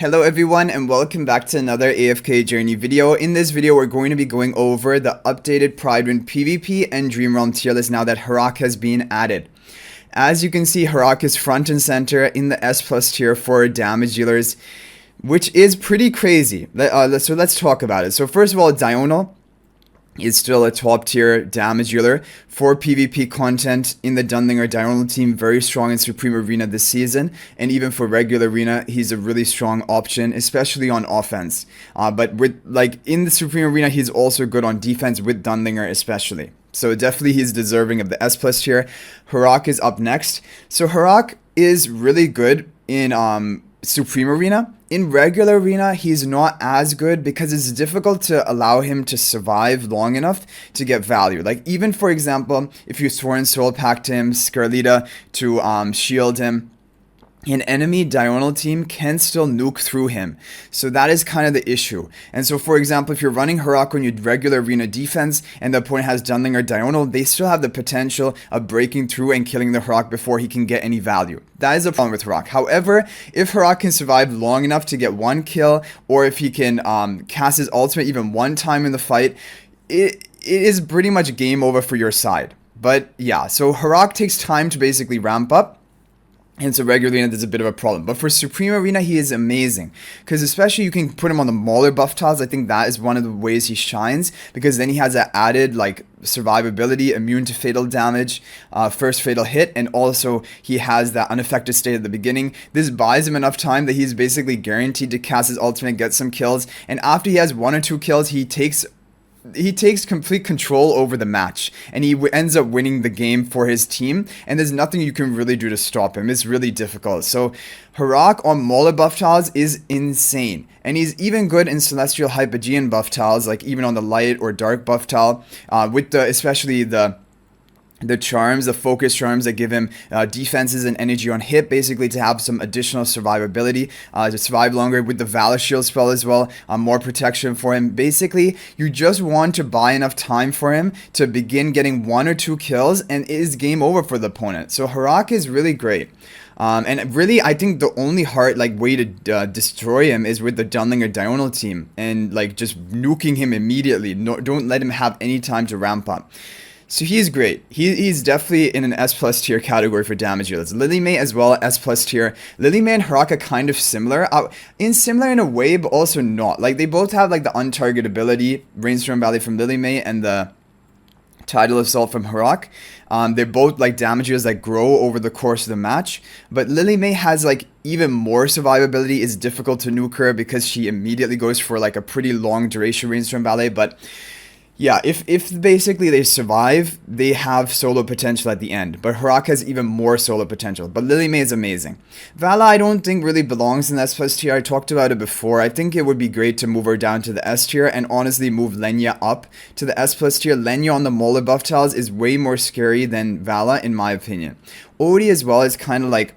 Hello everyone and welcome back to another AFK journey video. In this video we're going to be going over the updated Prydwen PvP and Dream Realm tier list now that Harak has been added. As you can see, Harak is front and center in the S plus tier for damage dealers, which is pretty crazy. So let's talk about it. So first of all, Diurnal is still a top tier damage dealer for PvP content in the Dunlinger Diurnal team, very strong in Supreme Arena this season, and even for regular arena he's a really strong option, especially on offense, but with in the Supreme Arena he's also good on defense with Dunlinger especially, so definitely he's deserving of the S plus tier. Harak is up next. So Harak is really good in Supreme Arena. In regular arena, he's not as good because it's difficult to allow him to survive long enough to get value. Like even for example, if you Sworn Soul Pact him, Scarlita to shield him, an enemy Diurnal team can still nuke through him. So that is kind of the issue. And so for example, if you're running Harak on your regular arena defense and the opponent has Dunlinger Diurnal, they still have the potential of breaking through and killing the Harak before he can get any value. That is a problem with Harak. However, if Harak can survive long enough to get one kill, or if he can cast his ultimate even one time in the fight, it is pretty much game over for your side. But yeah, so Harak takes time to basically ramp up. And so regular arena there's a bit of a problem, but for Supreme Arena he is amazing because especially you can put him on the Mauler buff tiles. I think that is one of the ways he shines, because then he has that added survivability, immune to fatal damage, first fatal hit, and also he has that unaffected state at the beginning. This buys him enough time that he's basically guaranteed to cast his ultimate, get some kills, and after he has one or two kills he takes complete control over the match, and he ends up winning the game for his team, and there's nothing you can really do to stop him. It's really difficult. So Harak on Mauler buff tiles is insane, and he's even good in Celestial Hypogean buff tiles, like even on the light or dark buff tile, with especially the charms, the focus charms that give him defenses and energy on hit, basically to have some additional survivability, to survive longer, with the Valor Shield spell as well, more protection for him. Basically, you just want to buy enough time for him to begin getting one or two kills, and it is game over for the opponent. So Harak is really great. And really, I think the only hard way to destroy him is with the Dunlinger Diurnal team, and just nuking him immediately. No, don't let him have any time to ramp up. So he's great. He's definitely in an S plus tier category for damage dealers. Lilymay as well, S plus tier. Lilymay and Harak are kind of similar. Similar in a way, but also not. They both have the untargetability, Rainstorm Valley from Lilymay and the Tidal Assault from Harak. They're both damage dealers that grow over the course of the match. But Lilymay has even more survivability. It's difficult to nuke her because she immediately goes for a pretty long duration Rainstorm Valley. But yeah, if basically they survive, they have solo potential at the end. But Harak has even more solo potential. But Lilymay is amazing. Vala I don't think really belongs in the S plus tier. I talked about it before. I think it would be great to move her down to the S tier, and honestly move Lenya up to the S plus tier. Lenya on the Mauler buff tiles is way more scary than Vala in my opinion. Odie as well is kind of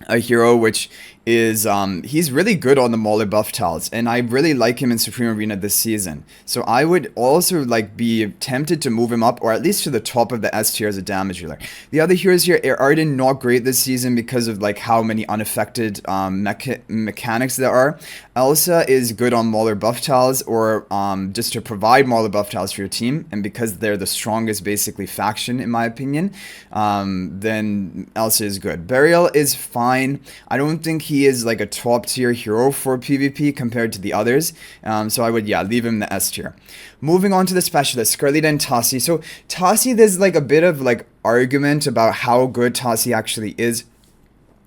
a hero which is he's really good on the Mauler buff tiles, and I really like him in Supreme Arena this season. So I would also be tempted to move him up, or at least to the top of the S tier as a damage dealer. The other heroes here, Arden, not great this season because of how many unaffected mechanics there are. Elsa is good on Mauler buff tiles, or just to provide Mauler buff tiles for your team, and because they're the strongest basically faction in my opinion, then Elsa is good. Burial is fine. I don't think he is a top tier hero for PvP compared to the others, so I would leave him in the S tier. Moving on to the specialists, Scarlita and Tassi. So Tassi, there's a bit of argument about how good Tassi actually is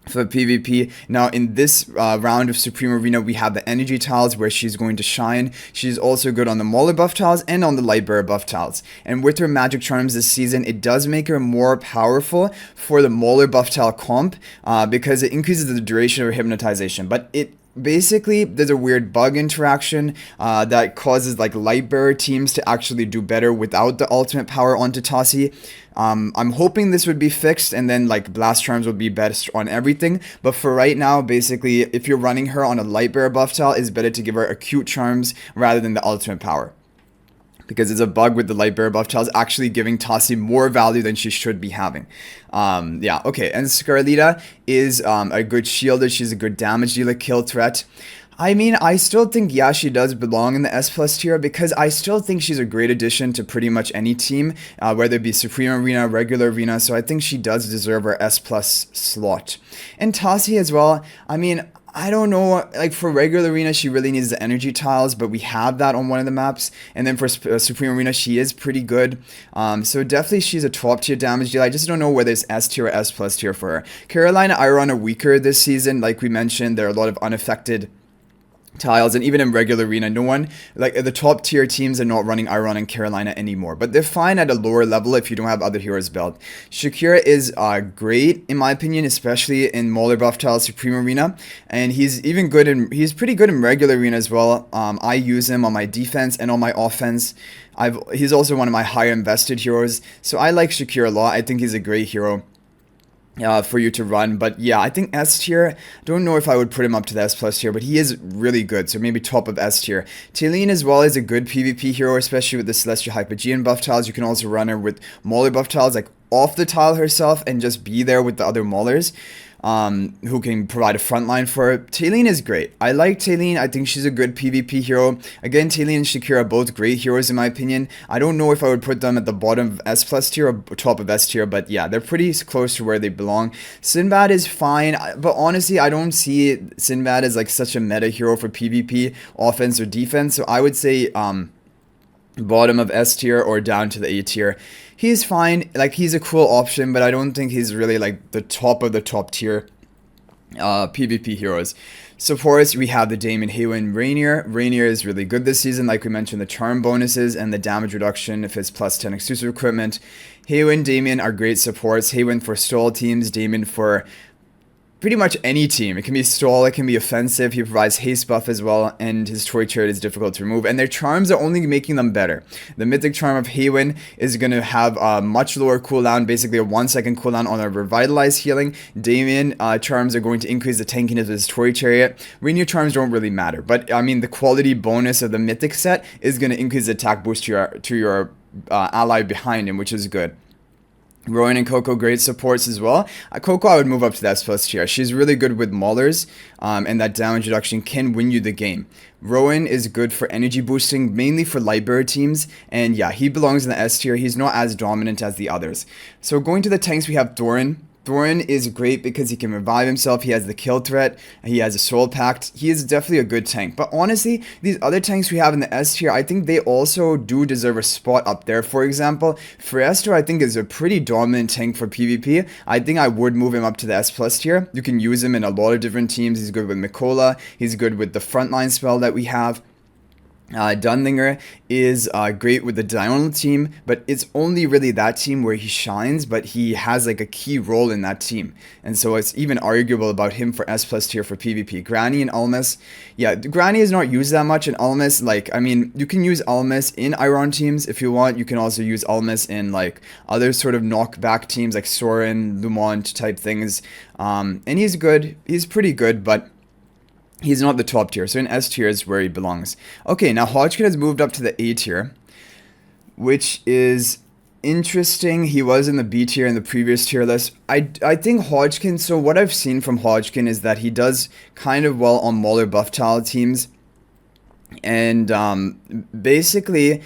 for PvP. Now in this round of Supreme Arena we have the energy tiles where she's going to shine. She's also good on the Mauler buff tiles and on the Lightbearer buff tiles, and with her magic charms this season it does make her more powerful for the Mauler buff tile comp, because it increases the duration of her hypnotization, but it basically there's a weird bug interaction that causes Lightbearer teams to actually do better without the ultimate power onto Tassi. I'm hoping this would be fixed, and then Blast Charms would be best on everything, but for right now basically if you're running her on a Lightbearer buff tile, it's better to give her acute charms rather than the ultimate power. because it's a bug with the light bearer buff tiles actually giving Tasi more value than she should be having. Yeah, okay, and Scarlita is a good shielder. She's a good damage dealer, kill threat. I mean, I still think, yeah, she does belong in the S plus tier, because I still think she's a great addition to pretty much any team, whether it be Supreme Arena, regular arena, so I think she does deserve her S plus slot. And Tasi as well, I mean, I don't know, like for regular arena, she really needs the energy tiles, but we have that on one of the maps. And then for Supreme Arena, she is pretty good. So definitely she's a top tier damage dealer. I just don't know whether it's S tier or S plus tier for her. Carolina, Iron are weaker this season. Like we mentioned, there are a lot of unaffected tiles, and even in regular arena, no one, like the top tier teams are not running Iron and Carolina anymore, but they're fine at a lower level if you don't have other heroes built. Shakira is great in my opinion, especially in Mauler buff tile Supreme Arena, and he's pretty good in regular arena as well. I use him on my defense and on my offense. He's also one of my higher invested heroes, so I like Shakira a lot. I think he's a great hero for you to run. But yeah, I think S tier, don't know if I would put him up to the S plus tier, but he is really good, so maybe top of S tier. Talene as well is a good PvP hero, especially with the Celestial Hypogean buff tiles. You can also run her with Mauler buff tiles, like off the tile herself, and just be there with the other Maulers. Who can provide a front line for her. Talene is great. I like Talene. I think she's a good PvP hero. Again, Talene and Shakira are both great heroes in my opinion. I don't know if I would put them at the bottom of S plus tier or top of S tier, but yeah, they're pretty close to where they belong. Sinbad is fine, but honestly, I don't see Sinbad as like such a meta hero for PvP, offense or defense, so I would say bottom of S tier or down to the A tier. He's fine, like he's a cool option, but I don't think he's really like the top of the top tier PvP heroes. Supports, we have the Damien, Haywin, Rainier. Rainier is really good this season, like we mentioned, the charm bonuses and the damage reduction if it's plus 10 exclusive equipment. Haywin, Damien are great supports. Haywin for stall teams, Damien for pretty much any team. It can be stall, it can be offensive. He provides haste buff as well, and his toy chariot is difficult to remove, and their charms are only making them better. The mythic charm of Haywin is going to have a much lower cooldown, basically a 1 second cooldown on a revitalized healing. Damien charms are going to increase the tankiness of his toy chariot. Rainier charms don't really matter, but I mean the quality bonus of the mythic set is going to increase the attack boost to your ally behind him, which is good. Rowan and Coco, great supports as well. Coco, I would move up to the S plus tier. She's really good with Maulers, and that damage reduction can win you the game. Rowan is good for energy boosting, mainly for Lightbearer teams, and yeah, he belongs in the S tier. He's not as dominant as the others. So going to the tanks, we have Thorin. Thorin is great because he can revive himself, he has the kill threat, he has a soul pact, he is definitely a good tank. But honestly, these other tanks we have in the S tier, I think they also do deserve a spot up there. For example, Firesto I think is a pretty dominant tank for PvP. I think I would move him up to the S plus tier. You can use him in a lot of different teams. He's good with Mikola, he's good with the frontline spell that we have. Dunlinger is great with the diagonal team, but it's only really that team where he shines, but he has like a key role in that team, and so it's even arguable about him for S plus tier for PvP. Granny and Almas, yeah, Granny is not used that much in Almas. Like, I mean, you can use Almas in Iron teams if you want. You can also use Almas in like other sort of knockback teams like Soren, Lumont type things, and he's good. He's pretty good, but he's not the top tier, so in S tier is where he belongs. Okay, now Hodgkin has moved up to the A tier, which is interesting. He was in the B tier in the previous tier list. I think Hodgkin, so what I've seen from Hodgkin is that he does kind of well on Mauler buff tile teams, and basically,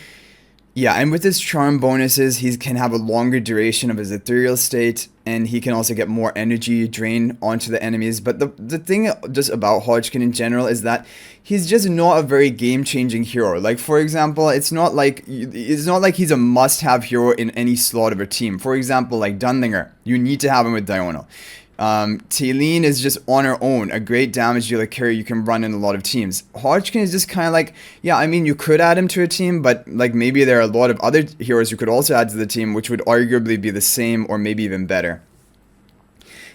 yeah, and with his charm bonuses, he can have a longer duration of his ethereal state, and he can also get more energy drain onto the enemies. But the thing just about Hodgkin in general is that he's just not a very game-changing hero. Like, for example, it's not like he's a must-have hero in any slot of a team. For example, like Dunlinger, you need to have him with Diagonal. Talene is just on her own a great damage dealer carry you can run in a lot of teams. Hodgkin is just kind of like, yeah, I mean, you could add him to a team, but like maybe there are a lot of other heroes you could also add to the team, which would arguably be the same or maybe even better.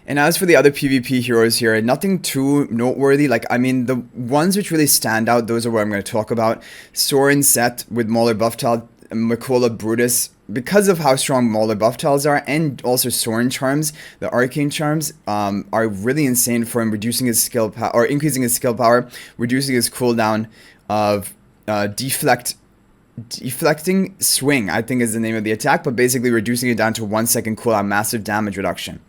And as for the other PvP heroes here, nothing too noteworthy. Like, I mean, the ones which really stand out, those are what I'm going to talk about. Soren Set with Mauler buff tile, Mikola Brutus, because of how strong Mauler buff tiles are, and also Soren charms, the arcane charms, are really insane for him, reducing his skill power, or increasing his skill power, reducing his cooldown of deflect Deflecting Swing, I think is the name of the attack, but basically reducing it down to 1 second cooldown, massive damage reduction.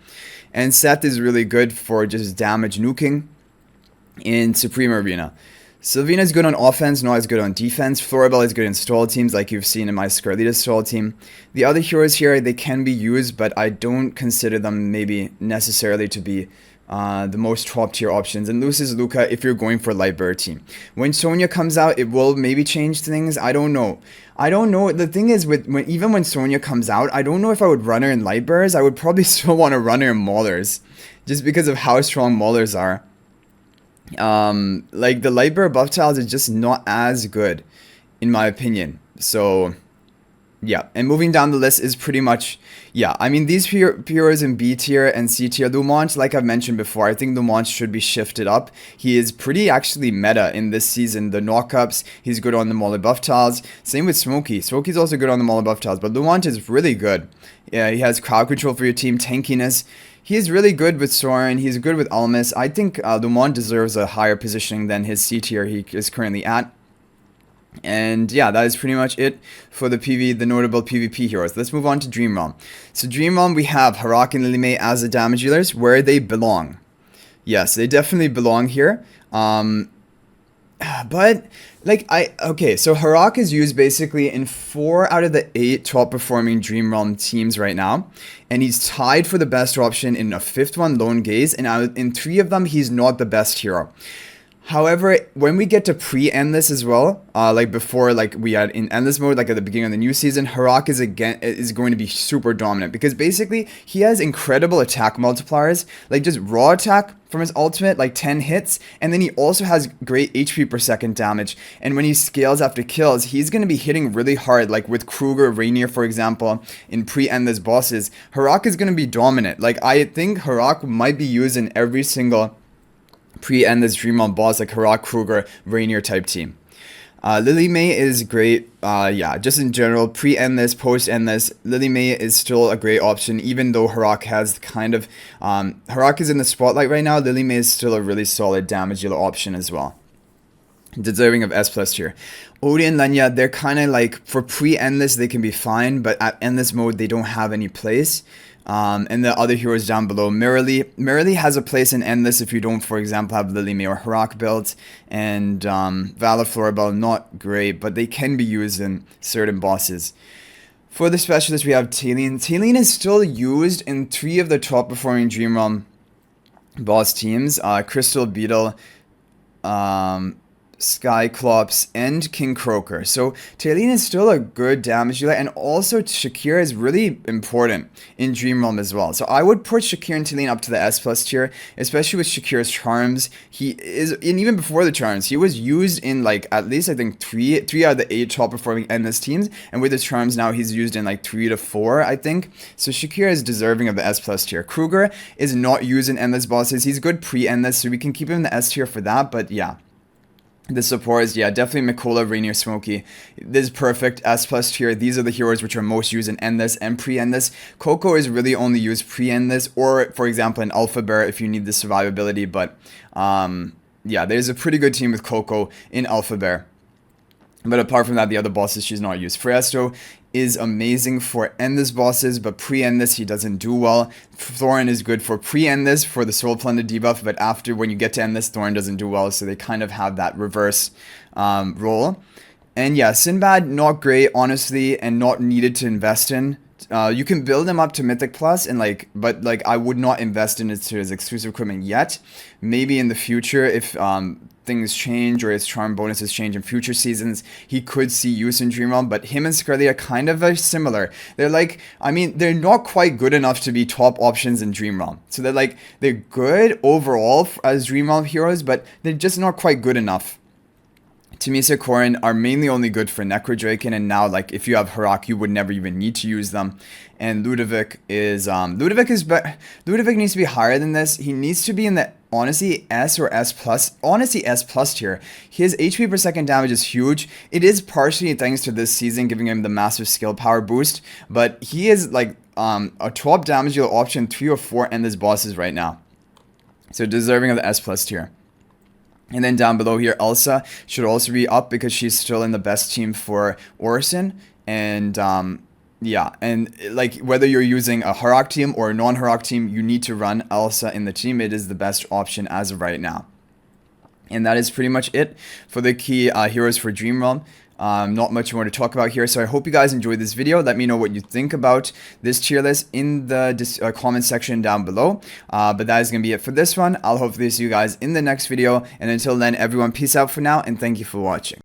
And Seth is really good for just damage nuking in Supreme Arena. Sylvina is good on offense, not as good on defense. Floribel is good in stall teams, like you've seen in my Scarlita stall team. The other heroes here, they can be used, but I don't consider them maybe necessarily to be the most top tier options. And Luce is Luca if you're going for light bearer team. When Sonya comes out, it will maybe change things. I don't know. The thing is, even when Sonya comes out, I don't know if I would run her in light bearers. I would probably still want to run her in maulers, just because of how strong maulers are. Like the light bearer buff tiles is just not as good, in my opinion. So yeah, and moving down the list is pretty much, yeah, I mean, these heroes in B tier and C tier. Lumont, like I've mentioned before, I think Lumont should be shifted up. He is pretty actually meta in this season. The knockups, he's good on the Molly buff tiles. Same with Smokey. Smokey's also good on the Molly buff tiles, but Lumont is really good. Yeah, he has crowd control for your team, tankiness. He's really good with Soren. He's good with Almas. I think Lumont deserves a higher positioning than his C tier he is currently at. And yeah, that is pretty much it for the notable PvP heroes. Let's move on to Dream Realm. So Dream Realm, we have Harak and Lily May as the damage dealers, where they belong. Yes, they definitely belong here. But okay, so Harak is used basically in 4 out of the 8 top performing Dream Realm teams right now, and he's tied for the best option in a 5th one, Lone Gaze, and in 3 of them he's not the best hero. However, when we get to pre-Endless as well, like before, like we had in Endless mode, like at the beginning of the new season, Harak is going to be super dominant because basically he has incredible attack multipliers, like just raw attack from his ultimate, like 10 hits, and then he also has great HP per second damage. And when he scales after kills, he's going to be hitting really hard, like with Kruger, Rainier, for example, in pre-Endless bosses. Harak is going to be dominant. Like I think Harak might be used in every single pre-Endless Dream Realm boss, like Harak, Kruger, Rainier type team. Lily May is great. Yeah, just in general, pre-Endless, post-Endless, Lily May is still a great option, even though Harak has kind of... Harak is in the spotlight right now. Lily May is still a really solid damage dealer option as well. Deserving of S plus tier. Odie and Lenya, they're kind of like, for pre-Endless, they can be fine, but at Endless mode, they don't have any place. And the other heroes down below, Merrily has a place in Endless if you don't, for example, have Lily May or Harak built, and Valor Floribel, not great, but they can be used in certain bosses. For the specialist, we have Taline. Taline is still used in 3 of the top performing Dream Realm boss teams, Crystal Beetle, Skyclops, and King Croaker. So Taline is still a good damage dealer, and also Shakira is really important in Dream Realm as well. So I would put Shakira and Taline up to the S plus tier, especially with Shakira's charms. He is, and even before the charms, he was used in like at least I think three out of the 8 top performing Endless teams, and with his charms now he's used in like 3 to 4, I think. So Shakira is deserving of the S plus tier. Kruger is not used in Endless bosses. He's good pre-Endless, so we can keep him in the S tier for that, but yeah. The supports, yeah, definitely Mikola, Rainier, Smokey. This is perfect S plus tier. These are the heroes which are most used in Endless and pre-Endless. Coco is really only used pre-Endless, or for example in Alpha Bear if you need the survivability. But yeah, there's a pretty good team with Coco in Alpha Bear. But apart from that, the other bosses she's not used. Fresto is amazing for Endless bosses, but pre-Endless he doesn't do well. Thorin is good for pre-Endless for the Soul Plunder debuff, but after, when you get to Endless, Thorin doesn't do well, so they kind of have that reverse role. And yeah, Sinbad, not great, honestly, and not needed to invest in. You can build him up to Mythic Plus, and but I would not invest in it to his exclusive equipment yet. Maybe in the future, if things change or his charm bonuses change in future seasons, he could see use in Dream Realm. But him and Scarly are kind of very similar. They're like, I mean, they're not quite good enough to be top options in Dream Realm. So they're good overall as Dream Realm heroes, but they're just not quite good enough. Timisa, Corrin are mainly only good for Necrodraken, and now if you have Harak, you would never even need to use them. And Ludovic is Ludovic needs to be higher than this. He needs to be in the honestly S or S plus, honestly S plus tier. His HP per second damage is huge. It is partially thanks to this season giving him the massive skill power boost, but he is a top damage dealer option 3 or 4 endless bosses right now. So deserving of the S plus tier. And then down below here, Elsa should also be up because she's still in the best team for Orison. And yeah, and like whether you're using a Harak team or a non-Harak team, you need to run Elsa in the team. It is the best option as of right now. And that is pretty much it for the key heroes for Dream Realm. Not much more to talk about here, so I hope you guys enjoyed this video. Let me know what you think about this tier list in the comment section down below. But that is going to be it for this one. I'll hopefully see you guys in the next video, and until then, everyone, peace out for now, and thank you for watching.